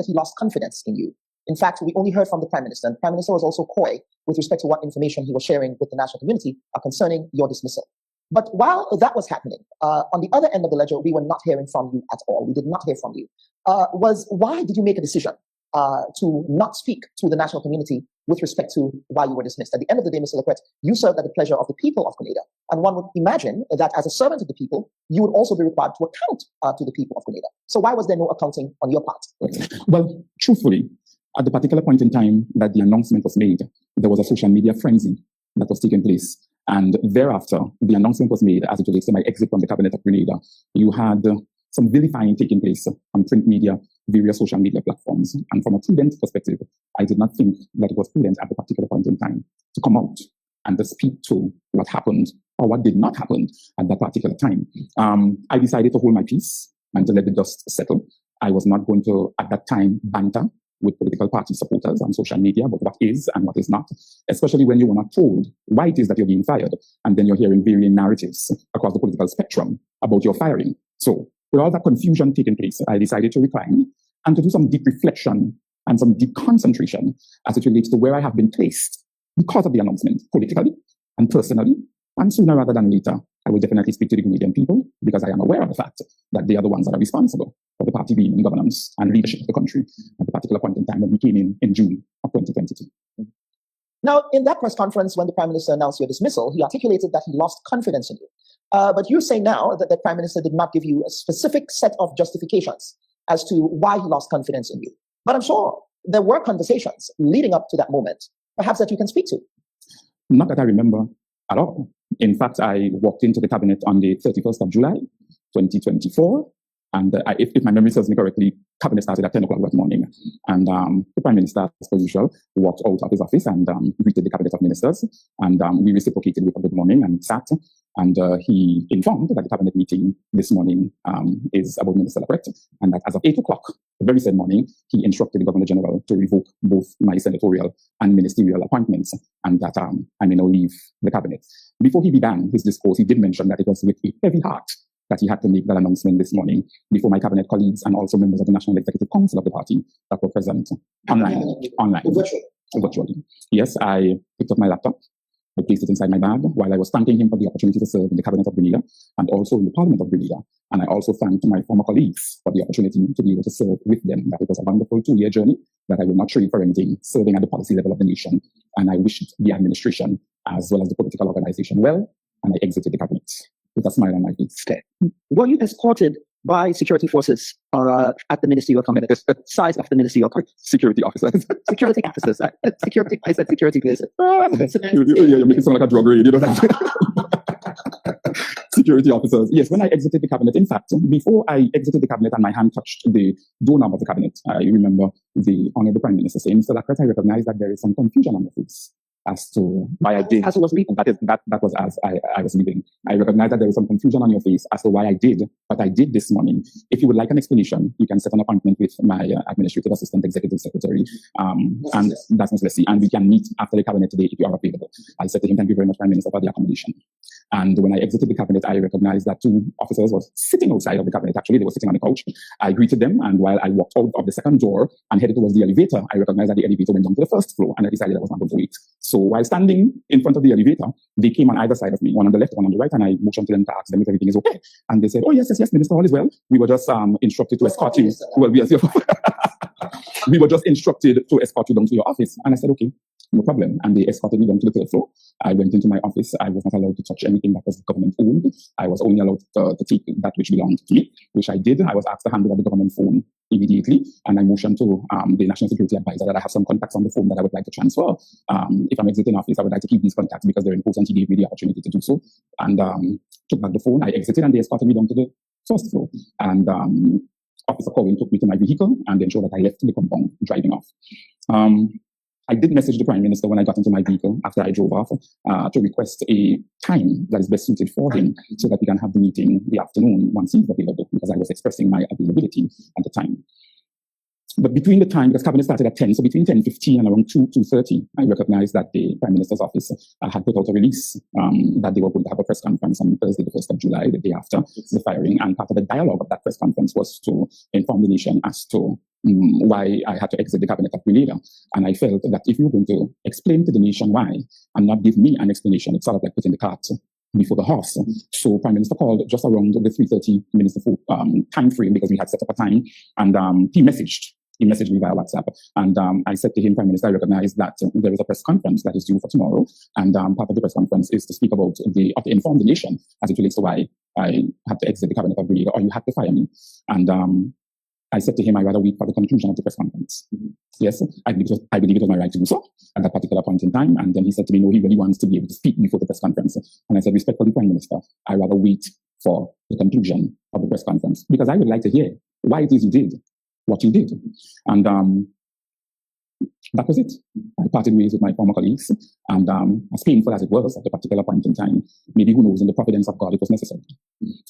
that he lost confidence in you. In fact, we only heard from the Prime Minister, and the Prime Minister was also coy with respect to what information he was sharing with the national community concerning your dismissal. But while that was happening, on the other end of the ledger, we were not hearing from you at all. We did not hear from you. Why did you make a decision to not speak to the national community with respect to why you were dismissed? At the end of the day, Mr. LaCrette, you served at the pleasure of the people of Grenada. And one would imagine that as a servant of the people, you would also be required to account to the people of Grenada. So why was there no accounting on your part? Well, truthfully, at the particular point in time that the announcement was made, there was a social media frenzy that was taking place. And thereafter, the announcement was made as it relates to my exit from the cabinet of Grenada. You had some vilifying taking place on print media, various social media platforms. And from a prudent perspective, I did not think that it was prudent at the particular point in time to come out and to speak to what happened or what did not happen at that particular time. I decided to hold my peace and to let the dust settle. I was not going to, at that time, banter with political party supporters on social media about what is and what is not, especially when you were not told why it is that you're being fired, and then you're hearing varying narratives across the political spectrum about your firing. So with all that confusion taking place, I decided to recline and to do some deep reflection and some deep concentration as it relates to where I have been placed because of the announcement, politically and personally, and sooner rather than later, I will definitely speak to the Grenadian people because I am aware of the fact that they are the ones that are responsible for the party being in governance and leadership of the country at the particular point in time when we came in June of 2022. Now, in that press conference, when the Prime Minister announced your dismissal, he articulated that he lost confidence in you. But you say now that the Prime Minister did not give you a specific set of justifications as to why he lost confidence in you. But I'm sure there were conversations leading up to that moment, perhaps that you can speak to. Not that I remember at all. In fact, I walked into the cabinet on the 31st of July, 2024. And if my memory serves me correctly, cabinet started at 10 o'clock that morning. And the Prime Minister, as per usual, walked out of his office and greeted the cabinet of ministers. And we reciprocated with a good morning and sat. And he informed that the cabinet meeting this morning is about Minister LaCrette. And that as of 8 o'clock, the very same morning, he instructed the Governor General to revoke both my senatorial and ministerial appointments, and that I may now leave the cabinet. Before he began his discourse, he did mention that it was with a heavy heart that he had to make that announcement this morning before my cabinet colleagues and also members of the National Executive Council of the party that were present online. Virtually. Yes, I picked up my laptop. I placed it inside my bag while I was thanking him for the opportunity to serve in the cabinet of Grenada and also in the parliament of Grenada. And I also thanked my former colleagues for the opportunity to be able to serve with them. That it was a wonderful 2-year journey that I will not trade for anything, serving at the policy level of the nation. And I wished the administration as well as the political organization well, and I exited the cabinet with a smile on my face. Okay. Were you escorted by security forces at the ministerial cabinet? Size of the ministerial cabinet? Security officers. Security officers. Security. I said security places. You're making it sound like a drug raid, you know. Security officers. Yes, when I exited the cabinet, in fact, before I exited the cabinet and my hand touched the doorknob of the cabinet, I remember the Honorable Prime Minister saying, Mr. LaCrette, I recognize that there is some confusion on your face as to why I did. As it was leaving. That was as I was leaving. I recognize that there was some confusion on your face as to why I did what I did this morning. If you would like an explanation, you can set an appointment with my administrative assistant, executive secretary, and that's Ms. Leslie, and we can meet after the cabinet today if you are available. I said to him, thank you very much, Prime Minister, for the accommodation. And when I exited the cabinet, I recognized that 2 officers were sitting outside of the cabinet. Actually, they were sitting on the couch. I greeted them, and while I walked out of the second door and headed towards the elevator, I recognized that the elevator went down to the first floor, and I decided I was not going to wait. So while standing in front of the elevator, they came on either side of me, one on the left, one on the right, and I motioned to them to ask them if everything is okay. And they said, oh, yes, Minister, all is well. We were just instructed to escort you. Well, yes, we were just instructed to escort you down to your office. And I said, okay, no problem. And they escorted me down to the 3rd floor. I went into my office. I was not allowed to touch anything that was government owned. I was only allowed to take that which belonged to me, which I did. I was asked to hand over the government phone immediately. And I motioned to the National Security Advisor that I have some contacts on the phone that I would like to transfer. If I'm exiting office, I would like to keep these contacts because they're important. He gave me the opportunity to do so. And took back the phone. I exited and they escorted me down to the 1st floor. And Officer Cowan took me to my vehicle and ensured that I left the compound driving off. I did message the Prime Minister when I got into my vehicle after I drove off to request a time that is best suited for him so that we can have the meeting the afternoon once he's available, because I was expressing my availability at the time. But between the time, because cabinet started at 10, so between 10:15 and around 2:30, I recognized that the Prime Minister's office had put out a release that they were going to have a press conference on Thursday, the 1st of July, the day after the firing. And part of the dialogue of that press conference was to inform the nation as to why I had to exit the cabinet of Grenada. And I felt that if you were going to explain to the nation why and not give me an explanation, it's sort of like putting the cart before the horse. So Prime Minister called just around the 3:30 minutes time frame, because we had set up a time, and he messaged me via WhatsApp. And I said to him, Prime Minister, I recognize that there is a press conference that is due for tomorrow. And part of the press conference is to speak about to inform the nation as it relates to why I had to exit the cabinet of Grenada, or you had to fire me. And I said to him, I'd rather wait for the conclusion of the press conference. Yes, I believe it was my right to do so at that particular point in time. And then he said to me, no, he really wants to be able to speak before the press conference. And I said, respectfully, Prime Minister, I'd rather wait for the conclusion of the press conference, because I would like to hear why it is you did what you did. And that was it. I parted ways with my former colleagues, and as painful as it was at the particular point in time, maybe who knows, in the providence of God, it was necessary.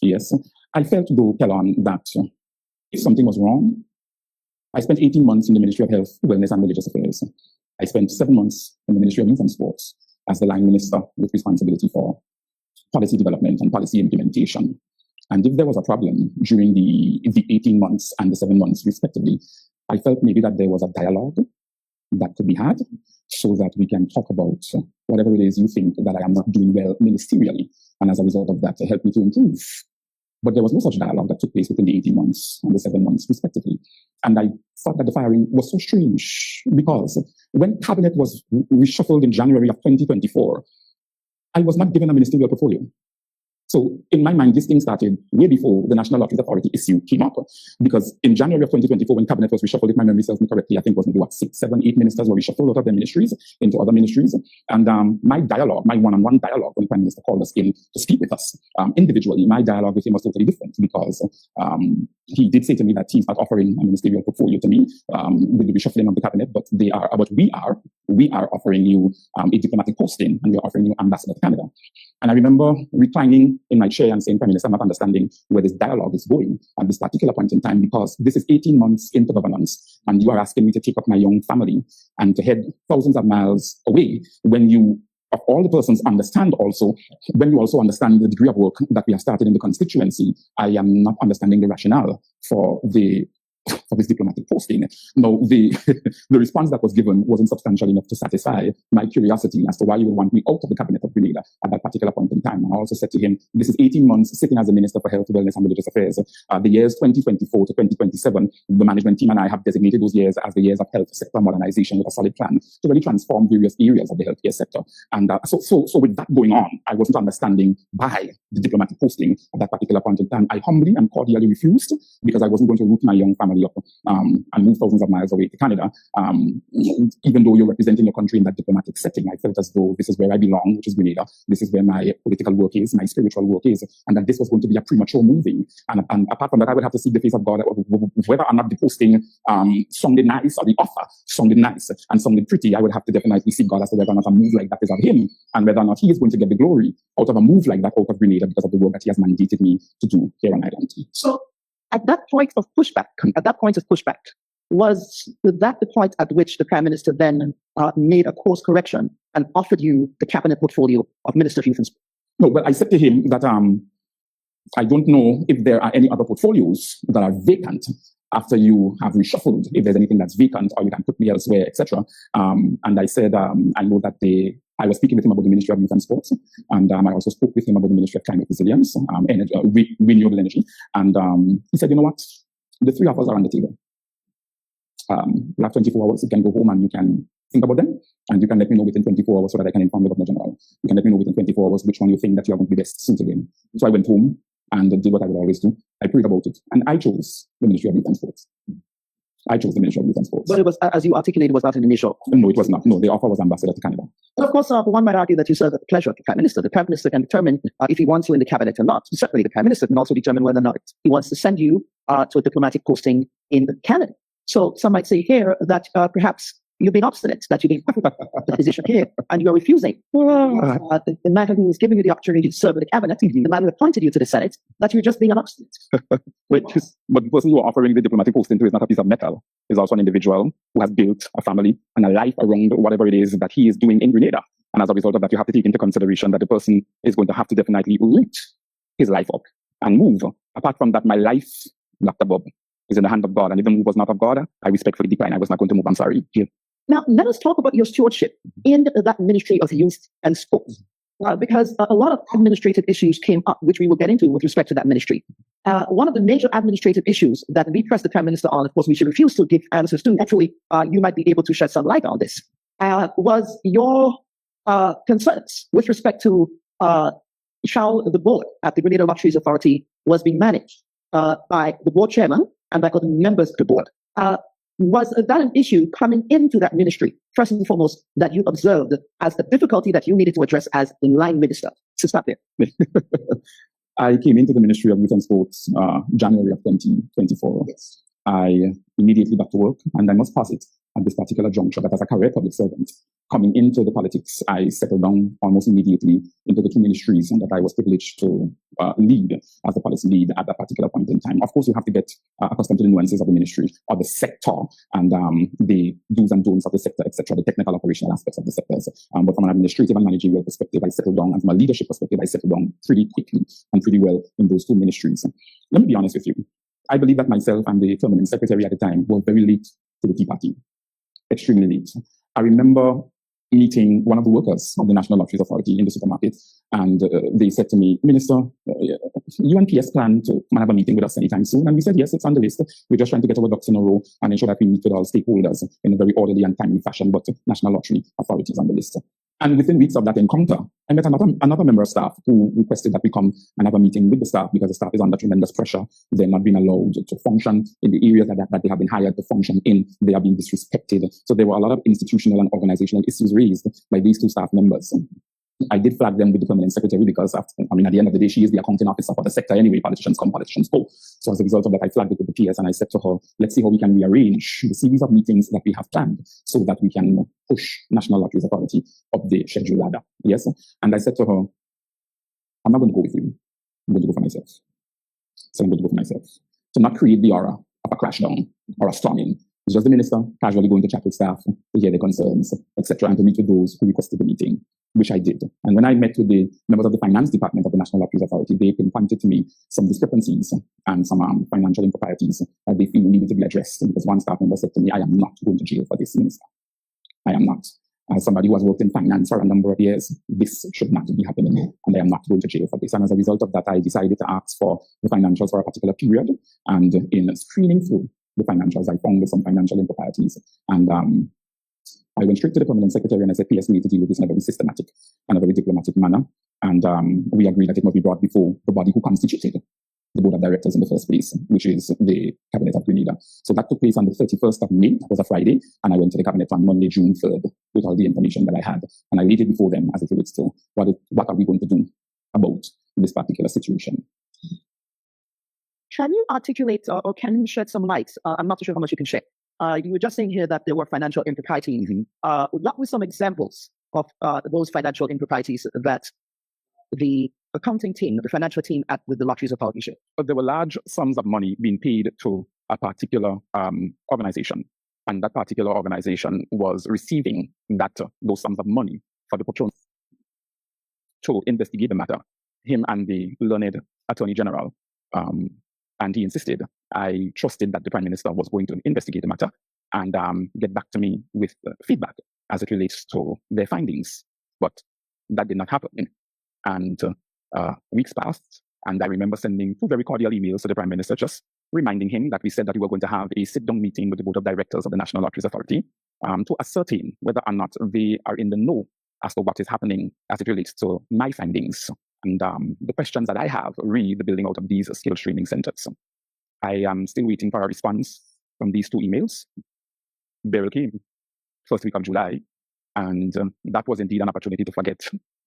Yes, I felt, though, Kellon, that if something was wrong, I spent 18 months in the Ministry of Health, Wellness and Religious Affairs. I spent 7 months in the Ministry of Youth and Sports as the line minister with responsibility for policy development and policy implementation. And if there was a problem during the 18 months and the 7 months, respectively, I felt maybe that there was a dialogue that could be had so that we can talk about whatever it is you think that I am not doing well ministerially. And as a result of that, to help me to improve. But there was no such dialogue that took place within the 18 months and the 7 months, respectively. And I thought that the firing was so strange, because when cabinet was reshuffled in January of 2024, I was not given a ministerial portfolio. So in my mind, this thing started way before the National Lotteries Authority issue came up, because in January of 2024, when cabinet was reshuffled, if my memory serves me correctly, I think it was maybe 6, 7, 8 ministers were reshuffled out of their ministries into other ministries. And my one-on-one dialogue, when the Prime Minister called us in to speak with us individually, my dialogue with him was totally different, because he did say to me that he's not offering a ministerial portfolio to me with the reshuffling of the cabinet, but we are offering you a diplomatic posting, and we're offering you ambassador to Canada. And I remember reclining in my chair and saying, Prime Minister, I'm not understanding where this dialogue is going at this particular point in time, because this is 18 months into governance, and you are asking me to take up my young family and to head thousands of miles away, when you, of all the persons, understand also, when you also understand the degree of work that we have started in the constituency. I am not understanding the rationale for this diplomatic posting. No, the response that was given wasn't substantial enough to satisfy my curiosity as to why you would want me out of the cabinet of Grenada at that particular point in time. And I also said to him, this is 18 months sitting as the Minister for Health, Wellness and Religious Affairs. The years 2024 to 2027, the management team and I have designated those years as the years of health sector modernization, with a solid plan to really transform various areas of the healthcare sector. And so with that going on, I wasn't understanding why the diplomatic posting at that particular point in time. I humbly and cordially refused, because I wasn't going to root my young family up and move thousands of miles away to Canada. Even though you're representing your country in that diplomatic setting, I felt as though this is where I belong, which is Grenada. This is where my political work is, my spiritual work is, and that this was going to be a premature moving. And apart from that, I would have to see the face of God, whether or not the posting sounded nice, or the offer sounded nice and sounded pretty. I would have to definitely see God as to whether or not a move like that is of him, and whether or not he is going to get the glory out of a move like that out of Grenada, because of the work that he has mandated me to do here on Island. So at that point of pushback, was that the point at which the Prime Minister then made a course correction and offered you the cabinet portfolio of Minister of Youth and Sport? No, but I said to him that I don't know if there are any other portfolios that are vacant after you have reshuffled, if there's anything that's vacant, or you can put me elsewhere, etc. And I said, I know that I was speaking with him about the Ministry of Youth and Sports, and I also spoke with him about the Ministry of Climate Resilience, renewable energy. And he said, you know what? The 3 offers are on the table. You have 24 hours. You can go home and you can think about them, and you can let me know within 24 hours so that I can inform the Governor General. You can let me know within 24 hours which one you think that you are going to be best suited in. So I went home and did what I would always do. I prayed about it, and I chose the Ministry of Youth and Sports. But it was, as you articulated, was not an initial. No, it was not. No, the offer was ambassador to Canada. And of course, one might argue that you serve at the pleasure of the Prime Minister. The Prime Minister can determine if he wants you in the cabinet or not. Certainly, the Prime Minister can also determine whether or not he wants to send you to a diplomatic posting in Canada. So some might say here that perhaps you're being obstinate, that you're being the position here, and you're refusing. The man who is giving you the opportunity to serve in the cabinet, the man who appointed you to the Senate, that you're just being an obstinate. But the person you are offering the diplomatic posting to is not a piece of metal. Is also an individual who has built a family and a life around whatever it is that he is doing in Grenada. And as a result of that, you have to take into consideration that the person is going to have to definitely root his life up and move. Apart from that, my life, Dr. BUBB, is in the hand of God. And if the move was not of God, I respectfully decline. I was not going to move. I'm sorry. Yeah. Now, let us talk about your stewardship in that Ministry of Youth and Sports. Because a lot of administrative issues came up, which we will get into with respect to that ministry. One of the major administrative issues that we pressed the Prime Minister on, of course, we should refuse to give answers to. Actually, you might be able to shed some light on this. Was your concerns with respect to how the board at the Grenada Lotteries Authority was being managed by the board chairman and by other members of the board. Was that an issue coming into that ministry, first and foremost, that you observed as the difficulty that you needed to address as the line minister? So stop there. I came into the Ministry of Youth and Sports January of 2024. Yes. I immediately back to work, and I must pass it at this particular juncture that as a career public servant, coming into the politics, I settled down almost immediately into the two ministries that I was privileged to lead as the policy lead at that particular point in time. Of course, you have to get accustomed to the nuances of the ministry or the sector and the do's and don'ts of the sector, etc., the technical operational aspects of the sectors. But from an administrative and managerial perspective, I settled down, and from a leadership perspective, I settled down pretty quickly and pretty well in those two ministries. Let me be honest with you. I believe that myself and the permanent secretary at the time were very late to the Tea Party, extremely late. I remember meeting one of the workers of the National Lotteries Authority in the supermarket, and they said to me, Minister, you and PS plan to have a meeting with us anytime soon? And we said, yes, it's on the list. We're just trying to get our ducks in a row and ensure that we meet with all stakeholders in a very orderly and timely fashion, but National Lottery Authority is on the list. And within weeks of that encounter, I met another member of staff who requested that we come and have a meeting with the staff because the staff is under tremendous pressure. They're not being allowed to function in the areas that they have been hired to function in. They are being disrespected. So there were a lot of institutional and organizational issues raised by these two staff members. I did flag them with the permanent secretary because, at the end of the day, she is the accounting officer for the sector anyway. Politicians come, politicians go. So as a result of that, I flagged it with the PS and I said to her, let's see how we can rearrange the series of meetings that we have planned so that we can push National Lotteries Authority up the schedule ladder. Yes. And I said to her, I'm not going to go with you. I'm going to go for myself. So I'm going to go for myself. To not create the aura of a crash down or a storming. It's just the minister casually going to chat with staff to hear their concerns, etc., and to meet with those who requested the meeting, which I did. And when I met with the members of the finance department of the National Lotteries Authority, they pinpointed to me some discrepancies and some financial improprieties that they feel needed to be addressed. Because one staff member said to me, I am not going to jail for this, Minister. I am not. As somebody who has worked in finance for a number of years, this should not be happening, and I am not going to jail for this. And as a result of that, I decided to ask for the financials for a particular period, and in screening through the financials, I found some financial improprieties. And I went straight to the permanent secretary and I said, PS, we need to deal with this in a very systematic and a very diplomatic manner. And we agreed that it must be brought before the body who constituted the board of directors in the first place, which is the Cabinet of Grenada. So that took place on the 31st of May. That was a Friday. And I went to the Cabinet on Monday, June 3rd, with all the information that I had. And I laid it before them as it relates to what are we going to do about this particular situation. Can you articulate or can you shed some light? I'm not too sure how much you can share. You were just saying here that there were financial improprieties. What were some examples of those financial improprieties that the accounting team, the financial team with the Lotteries Authority showed? There were large sums of money being paid to a particular organization. And that particular organization was receiving those sums of money for the patron to investigate the matter. Him and the learned Attorney General. And he insisted. I trusted that the Prime Minister was going to investigate the matter and get back to me with feedback as it relates to their findings. But that did not happen. And weeks passed, and I remember sending 2 very cordial emails to the Prime Minister, just reminding him that we said that we were going to have a sit-down meeting with the Board of Directors of the National Lotteries Authority to ascertain whether or not they are in the know as to what is happening as it relates to my findings. And the questions that I have re the building out of these skills training centers. I am still waiting for a response from these 2 emails. Beryl came first week of July, and that was indeed an opportunity to forget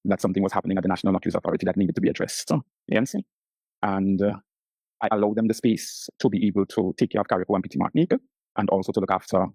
that something was happening at the National Lotteries Authority that needed to be addressed. Yes? And I allowed them the space to be able to take care of Carriacou and Petit Martinique, and also to look after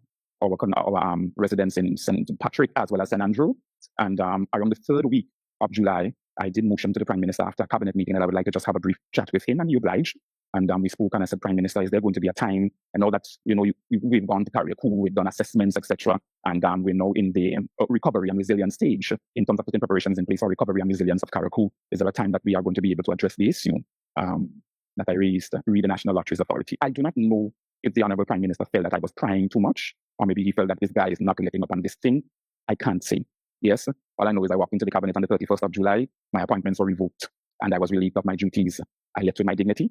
our residence in St. Patrick as well as St. Andrew. And around the third week of July, I did motion to the Prime Minister after a cabinet meeting that I would like to just have a brief chat with him, and he obliged. And we spoke, and I said, Prime Minister, is there going to be a time? I know that, we've gone to carry a coup, we've done assessments, etc. And we're now in the recovery and resilience stage in terms of putting preparations in place for recovery and resilience of Carriacou. Is there a time that we are going to be able to address the issue that I raised re the National Lotteries Authority? I do not know if the Honourable Prime Minister felt that I was prying too much, or maybe he felt that this guy is not letting up on this thing. I can't say. Yes, all I know is I walked into the cabinet on the 31st of July, my appointments were revoked, and I was relieved of my duties. I left with my dignity,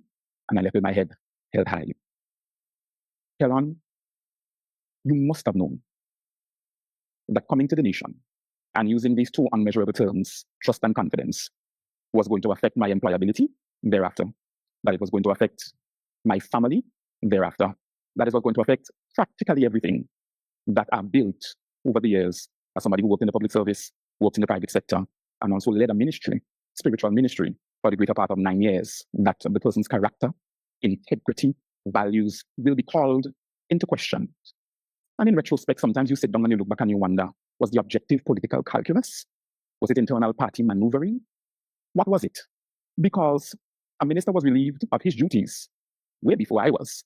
and I left with my head held high. Helen, you must have known that coming to the nation and using these two unmeasurable terms, trust and confidence, was going to affect my employability thereafter, that it was going to affect my family thereafter, that it was going to affect practically everything that I've built over the years as somebody who worked in the public service, worked in the private sector, and also led a ministry, spiritual ministry, for the greater part of 9 years, that the person's character, integrity, values will be called into question. And in retrospect, sometimes you sit down and you look back and you wonder, was the objective political calculus? Was it internal party maneuvering? What was it? Because a minister was relieved of his duties way before I was.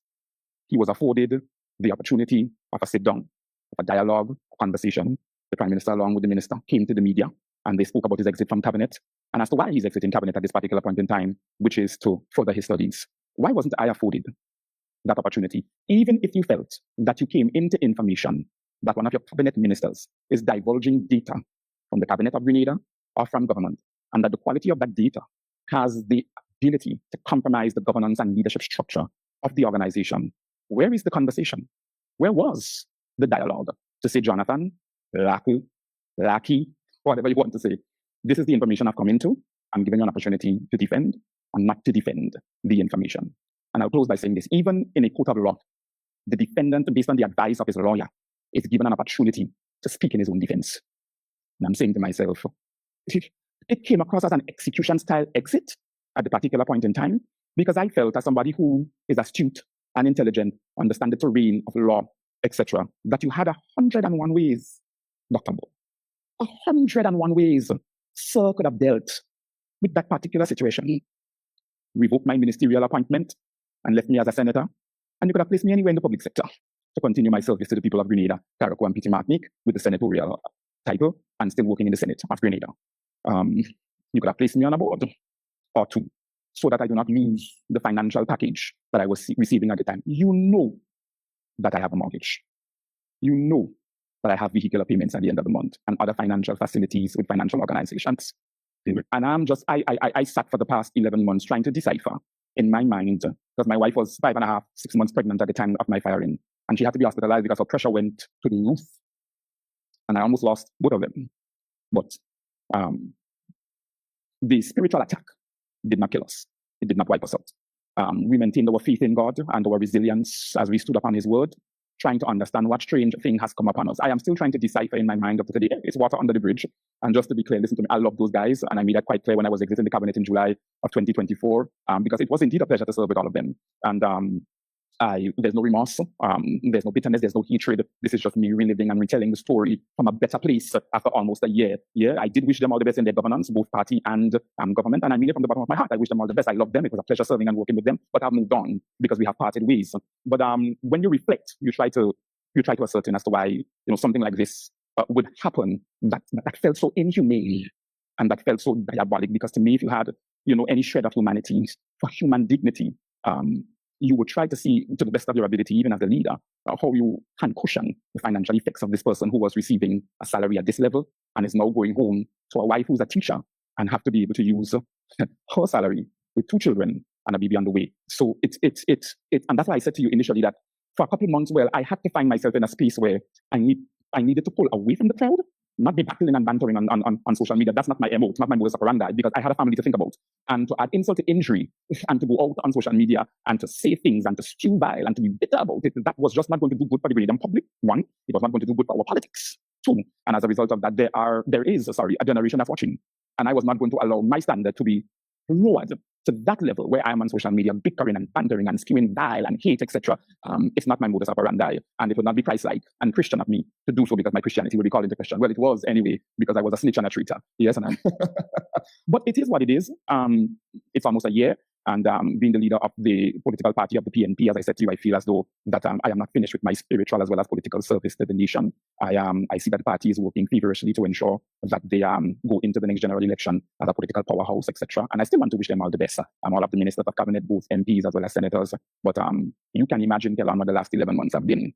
He was afforded the opportunity of a sit down, of a dialogue, a conversation. The Prime Minister, along with the Minister, came to the media and they spoke about his exit from cabinet and as to why he's exiting cabinet at this particular point in time, which is to further his studies. Why wasn't I afforded that opportunity? Even if you felt that you came into information that one of your cabinet ministers is divulging data from the cabinet of Grenada or from government, and that the quality of that data has the ability to compromise the governance and leadership structure of the organization, where is the conversation? Where was the dialogue to say, Jonathan, Lucky, whatever you want to say, this is the information I've come into. I'm giving you an opportunity to defend or not to defend the information. And I'll close by saying this. Even in a court of law, the defendant, based on the advice of his lawyer, is given an opportunity to speak in his own defense. And I'm saying to myself, it came across as an execution-style exit at the particular point in time, because I felt as somebody who is astute and intelligent, understand the terrain of law, etc., that you had 101 ways, Dr. Bo, 101 ways Sir could have dealt with that particular situation. Revoked my ministerial appointment and left me as a senator, and you could have placed me anywhere in the public sector to continue my service to the people of Grenada, Carriacou and Petit Martinique with the senatorial title and still working in the Senate of Grenada. You could have placed me on a board or two so that I do not lose the financial package that I was receiving at the time. You know that I have a mortgage. You know that I have vehicular payments at the end of the month and other financial facilities with financial organizations. And I sat for the past 11 months trying to decipher in my mind, because my wife was 5.5, 6 months pregnant at the time of my firing, and she had to be hospitalized because her pressure went to the roof. And I almost lost both of them. But the spiritual attack did not kill us. It did not wipe us out. We maintained our faith in God and our resilience as we stood upon his word, trying to understand what strange thing has come upon us. I am still trying to decipher in my mind up to today. It's water under the bridge. And just to be clear, listen to me, I love those guys. And I made that quite clear when I was exiting the cabinet in July of 2024, because it was indeed a pleasure to serve with all of them. And there's no remorse, there's no bitterness, there's no hatred. This is just me reliving and retelling the story from a better place after almost a year. Yeah, I did wish them all the best in their governance, both party and government, and I mean it from the bottom of my heart. I wish them all the best. I love them. It was a pleasure serving and working with them, but I've moved on because we have parted ways. But when you reflect, you try to ascertain as to why something like this would happen that felt so inhumane and that felt so diabolic. Because to me, if you had any shred of humanity, for human dignity, you would try to see to the best of your ability, even as a leader, how you can cushion the financial effects of this person who was receiving a salary at this level and is now going home to a wife who's a teacher and have to be able to use her salary with 2 children and a baby on the way. So it's and that's why I said to you initially that for a couple of months, I had to find myself in a space where I needed to pull away from the crowd, not be battling and bantering on social media. That's not my MO. It's not my modus operandi, because I had a family to think about. And to add insult to injury and to go out on social media and to say things and to spew vile and to be bitter about it, that was just not going to do good for the Grenadian public. One, it was not going to do good for our politics. Two, and as a result of that, there is a generation that's watching. And I was not going to allow my standard to be lowered to that level where I am on social media bickering and bantering and spewing vile and hate, etc., it's not my modus operandi, and it would not be Christ-like and Christian of me to do so because my Christianity would be called into question. Well, it was anyway because I was a snitch and a traitor. Yes, and but it is what it is. It's almost a year. And being the leader of the political party of the PNP, as I said to you, I feel as though that I am not finished with my spiritual as well as political service to the nation. I see that the party is working feverishly to ensure that they go into the next general election as a political powerhouse, etc. And I still want to wish them all the best. All of the ministers of cabinet, both MPs as well as senators. But you can imagine, Kellan, what the last 11 months have been.